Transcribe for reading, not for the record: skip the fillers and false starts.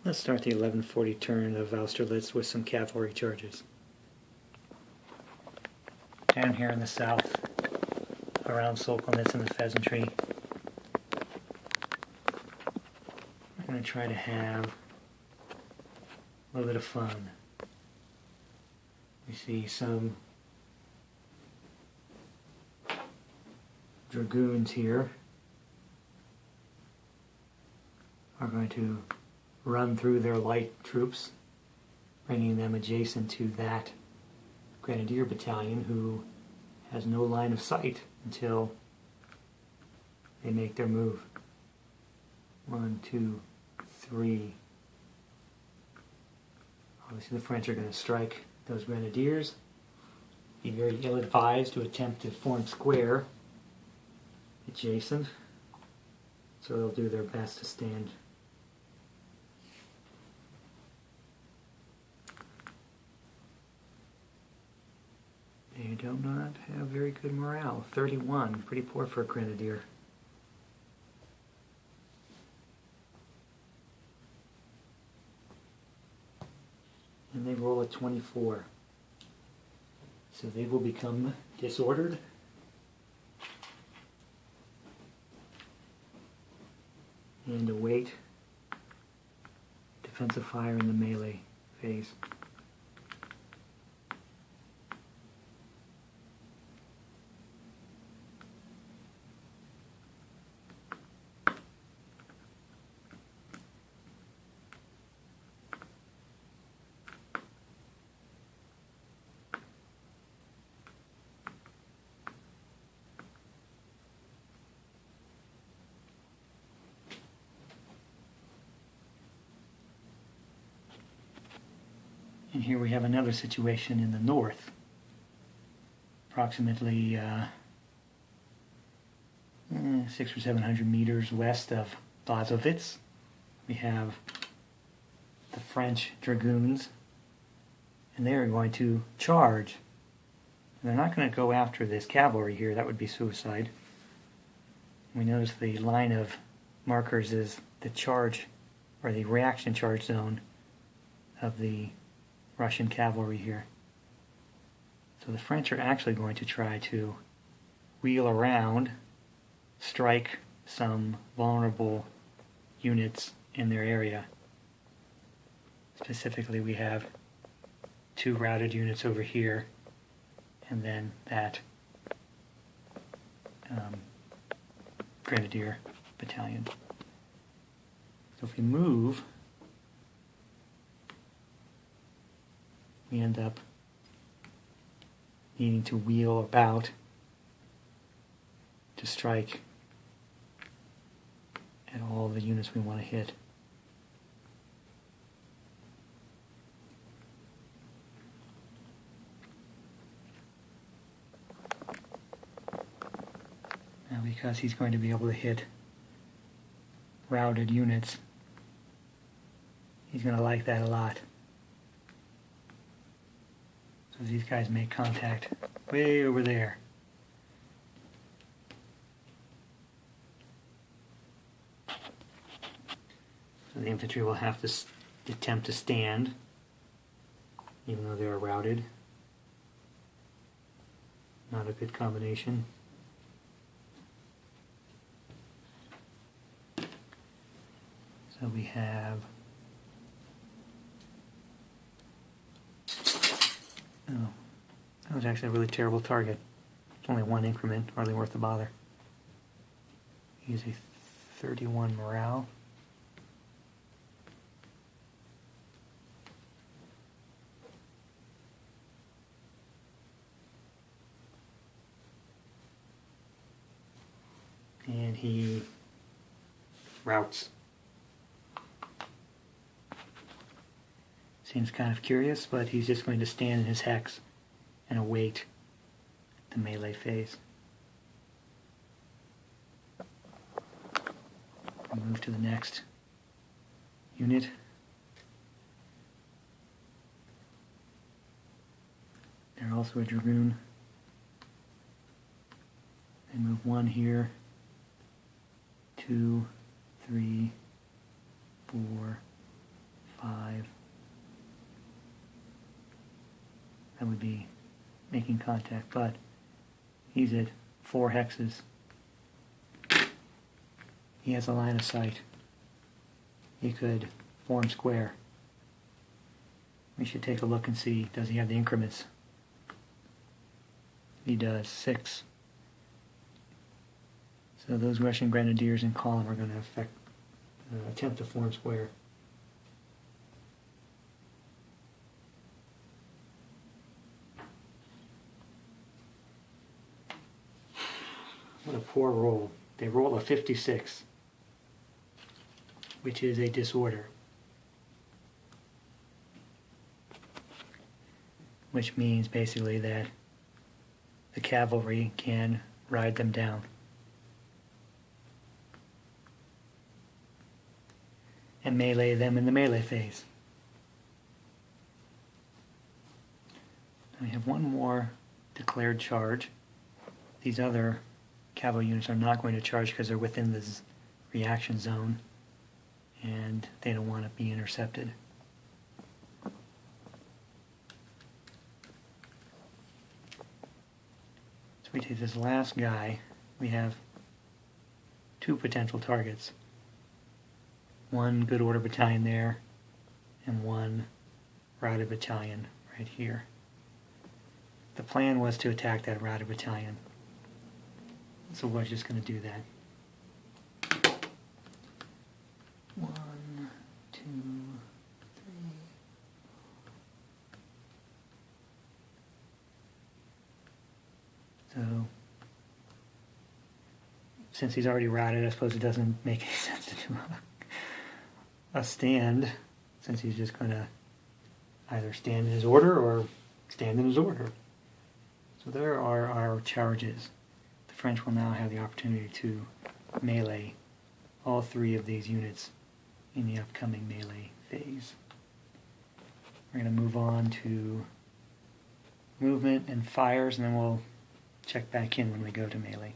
Let's start the 1140 turn of Austerlitz with some cavalry charges. Down here in the south, around Solkonitz and the Pheasantry, we're going to try to have a little bit of fun. We see some dragoons here are going to run through their light troops, bringing them adjacent to that Grenadier battalion who has no line of sight until they make their move. 1, 2, 3. Obviously the French are going to strike those Grenadiers. Be very ill-advised to attempt to form square adjacent, so they'll do their best to stand. They do not have very good morale. 31, pretty poor for a Grenadier. And they roll a 24. So they will become disordered. And await defensive fire in the melee phase. And here we have another situation in the north, approximately 600 or 700 meters west of Austerlitz. We have the French dragoons, and they are going to charge. And they're not going to go after this cavalry here, that would be suicide. We notice the line of markers is the charge, or the reaction charge zone of the Russian cavalry here. So the French are actually going to try to wheel around, strike some vulnerable units in their area. Specifically, we have 2 routed units over here, and then that Grenadier battalion. So if we move, we end up needing to wheel about to strike at all the units we want to hit. Now because he's going to be able to hit routed units, he's going to like that a lot. So these guys make contact way over there. So the infantry will have to attempt to stand, even though they are routed. Not a good combination. So we have that was actually a really terrible target. It's only 1 increment, hardly worth the bother. He's a 31 morale. And he routs. Seems kind of curious, but he's just going to stand in his hex and await the melee phase. We'll move to the next unit. They're also a dragoon. They move 1 here, 2, 3, 4, 5. That would be making contact, but he's at 4 hexes. He has a line of sight. He could form square. We should take a look and see, does he have the increments? He does, 6. So those Russian grenadiers in column are going to attempt to form square. What a poor roll. They roll a 56, which is a disorder, which means basically that the cavalry can ride them down. And melee them in the melee phase. We have one more declared charge. These other cavalry units are not going to charge because they're within this reaction zone and they don't want to be intercepted. So we take this last guy. We have 2 potential targets. 1 good order battalion there and 1 routed battalion right here. The plan was to attack that routed battalion, so we're just going to do that. 1, 2, 3. So since he's already routed, I suppose it doesn't make any sense to do a stand, since he's just going to either stand in his order or stand in his order. So there are our charges. The French will now have the opportunity to melee all 3 of these units in the upcoming melee phase. We're going to move on to movement and fires, and then we'll check back in when we go to melee.